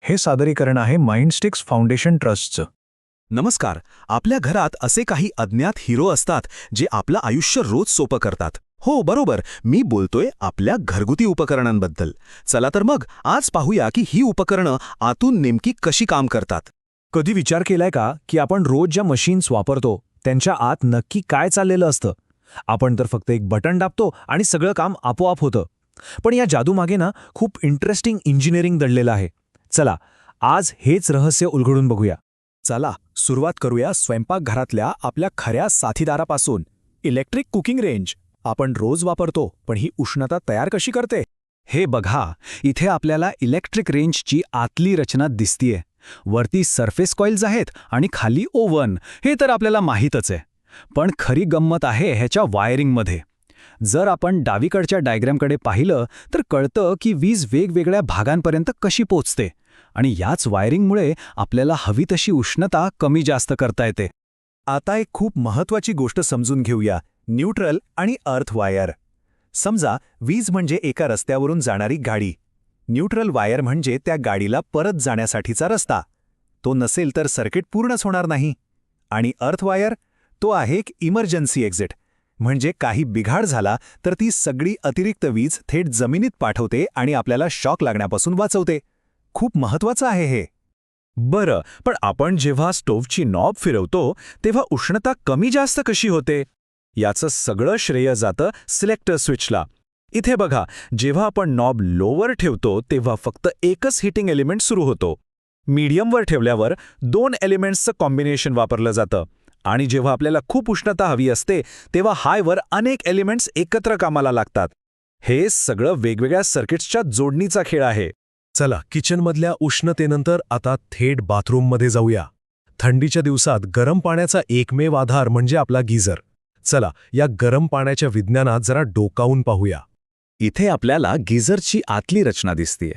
हे सादरीकरण आहे माइंडस्टिक्स फाउंडेशन ट्रस्टचं. नमस्कार. आपल्या घरात असे काही अज्ञात हिरो असतात जे आपलं आयुष्य रोज सोपं करतात. हो, बरोबर, मी बोलतोय आपल्या घरगुती उपकरणांबद्दल. चला तर मग आज पाहूया की ही उपकरणं आतून नेमकी कशी काम करतात. कधी विचार केलाय का की आपण रोज ज्या मशीन्स वापरतो त्यांच्या आत नक्की काय चाललेलं असतं? आपण तर फक्त एक बटन दाबतो आणि सगळं काम आपोआप होतं. पण या जादूमागे ना खूप इंटरेस्टिंग इंजिनिअरिंग दडलेलं आहे. चला आज हेच रहस्य उलगडून बघूया. चला सुरुवात करूया स्वयंपाकघरातल्या आपल्या खऱ्या साथीदारापासून. इलेक्ट्रिक कुकिंग रेंज आपण रोज वापरतो, पण ही उष्णता तयार कशी करते? हे बघा, इथे आपल्याला इलेक्ट्रिक रेंजची आतली रचना दिसतीये. वरती सरफेस कॉइल्स आहेत आणि खाली ओव्हन. हे तर आपल्याला माहीतच आहे. पण खरी गंमत आहे ह्याच्या वायरिंगमध्ये. जर आपण डावीकडच्या डायग्रॅमकडे पाहिलं तर कळतं की वीज वेगवेगळ्या भागांपर्यंत कशी पोचते, आणि याच वायरिंगमुळे आपल्याला हवी तशी उष्णता कमी जास्त करता येते. आता एक खूप महत्त्वाची गोष्ट समजून घेऊया, न्यूट्रल आणि अर्थ वायर. समजा वीज म्हणजे एका रस्त्यावरून जाणारी गाडी. न्यूट्रल वायर म्हणजे त्या गाडीला परत जाण्यासाठीचा रस्ता. तो नसेल तर सर्किट पूर्णच होणार नाही. आणि अर्थ वायर तो आहे एक इमर्जन्सी एक्झिट, म्हणजे काही बिघाड झाला तर ती सगळी अतिरिक्त वीज थेट जमिनीत पाठवते आणि आपल्याला शॉक लागण्यापासून वाचवते. खूप महत्त्वाचं आहे हे. बरं, पण आपण जेव्हा स्टोव्हची नॉब फिरवतो तेव्हा उष्णता कमी जास्त कशी होते? याचं सगळं श्रेय जातं सिलेक्टर स्विचला. इथे बघा, जेव्हा आपण नॉब लोवर ठेवतो तेव्हा फक्त एकच हीटिंग एलिमेंट सुरू होतो. मीडियमवर ठेवल्यावर 2 एलिमेंट्सचं कॉम्बिनेशन वापरलं जातं. आणि जेव्हा आपल्याला खूप उष्णता हवी असते तेव्हा हायवर अनेक एलिमेंट्स एकत्र कामाला लागतात. हे सगळं वेगवेगळ्या सर्किट्सच्या जोडणीचा खेळ आहे. चला किचनमधल्या उष्णतेनंतर आता थेट बाथरूममध्ये जाऊया. थंडीच्या दिवसात गरम पाण्याचा एकमेव आधार म्हणजे आपला गीझर. चला या गरम पाण्याच्या विज्ञानात जरा डोकावून पाहूया. इथे आपल्याला गीझरची आतली रचना दिसतेय.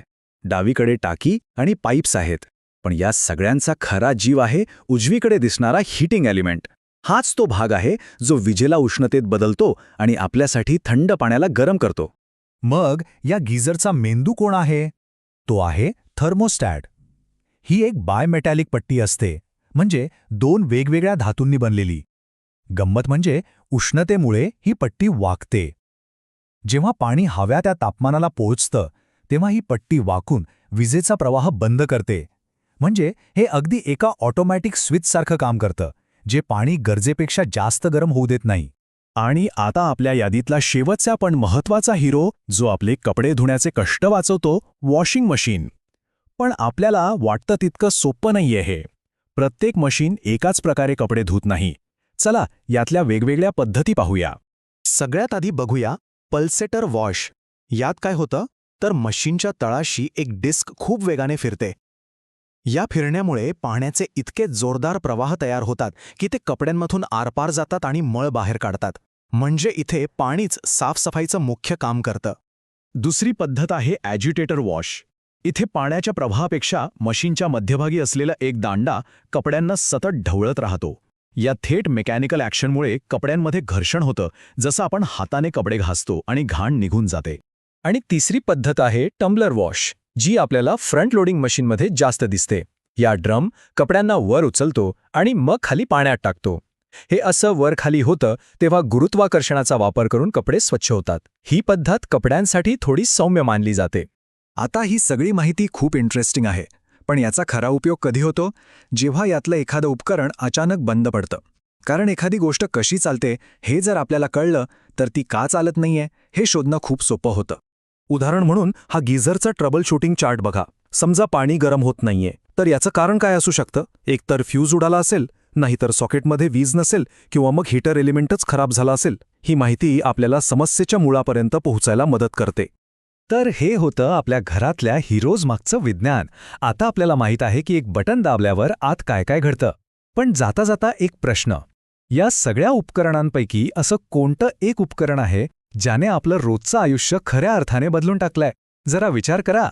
डावीकडे टाकी आणि पाईप्स आहेत. पण या सगळ्यांचा खरा जीव आहे उजवीकडे दिसणारा हीटिंग एलिमेंट. हाच तो भाग आहे जो विजेला उष्णतेत बदलतो आणि आपल्यासाठी थंड पाण्याला गरम करतो. मग या गीझरचा मेंदू कोण आहे? तो आहे थर्मोस्टॅट. ही एक बायमेटॅलिक पट्टी असते, म्हणजे 2 वेगवेगळ्या धातूंनी बनलेली. गंमत म्हणजे उष्णतेमुळे ही पट्टी वाकते. जेव्हा पाणी हव्या त्या तापमानाला पोहोचतं तेव्हा ही पट्टी वाकून विजेचा प्रवाह बंद करते. म्हणजे हे अगदी एका ऑटोमॅटिक स्विचसारखं काम करतं, जे पाणी गरजेपेक्षा जास्त गरम होऊ देत नाही. आणि आता आपल्या यादीतला शेवटचा पण महत्त्वाचा हिरो, जो आपले कपडे धुण्याचे कष्ट वाचवतो, वॉशिंग मशीन. पण आपल्याला वाटतं तितकं सोपं नाहीये हे. प्रत्येक मशीन एकाच प्रकारे कपडे धुत नाही. चला यातल्या वेगवेगळ्या पद्धती पाहूया. सगळ्यात आधी बघूया पल्सेटर वॉश. यात काय होतं तर मशीनच्या तळाशी एक डिस्क खूप वेगाने फिरते. या फिरण्यामुळे पाण्याचे इतके जोरदार प्रवाह तयार होतात की ते कपड्यांमधून आरपार जातात आणि मळ बाहेर काढतात. म्हणजे इथे पाणीच साफसफाईचं मुख्य काम करतं. दुसरी पद्धत आहे ॲजिटेटर वॉश. इथे पाण्याच्या प्रवाहापेक्षा मशीनच्या मध्यभागी असलेला एक दांडा कपड्यांना सतत ढवळत राहतो. या थेट मेकॅनिकल ॲक्शनमुळे कपड्यांमध्ये घर्षण होतं, जसं आपण हाताने कपडे घासतो आणि घाण निघून जाते. आणि तिसरी पद्धत आहे टम्बलर वॉश, जी आपल्याला फ्रंट लोडिंग मशीनमध्ये जास्त दिसते. या ड्रम कपड्यांना वर उचलतो आणि मग खाली पाण्यात टाकतो. हे असं वर खाली होतं तेव्हा गुरुत्वाकर्षणाचा वापर करून कपडे स्वच्छ होतात. ही पद्धत कपड्यांसाठी थोडी सौम्य मानली जाते. आता ही सगळी माहिती खूप इंटरेस्टिंग आहे, पण याचा खरा उपयोग कधी होतो? जेव्हा यातलं एखादं उपकरण अचानक बंद पडतं. कारण एखादी गोष्ट कशी चालते हे जर आपल्याला कळलं तर ती का चालत नाहीये हे शोधणं खूप सोपं होतं. उदाहरण म्हणून हा गीझरचा ट्रबल शूटिंग चार्ट बघा. समजा पाणी गरम होत नाहीये, तर याचं कारण काय असू शकतं? एकतर फ्यूज उडाला असेल, नाहीतर सॉकेटमध्ये वीज नसेल, किंवा मग हीटर एलिमेंटच खराब झाला असेल. ही माहिती आपल्याला समस्येच्या मुळापर्यंत पोहोचायला मदत करते. तर हे होतं आपल्या घरातल्या हिरोज मागचं विज्ञान. आता आपल्याला माहीत आहे की एक बटन दाबल्यावर आत काय काय घडतं. पण जाता जाता एक प्रश्न, या सगळ्या उपकरणांपैकी असं कोणतं एक उपकरण आहे ज्याने आपलं रोजचं आयुष्य खऱ्या अर्थाने बदलून टाकलंय? जरा विचार करा.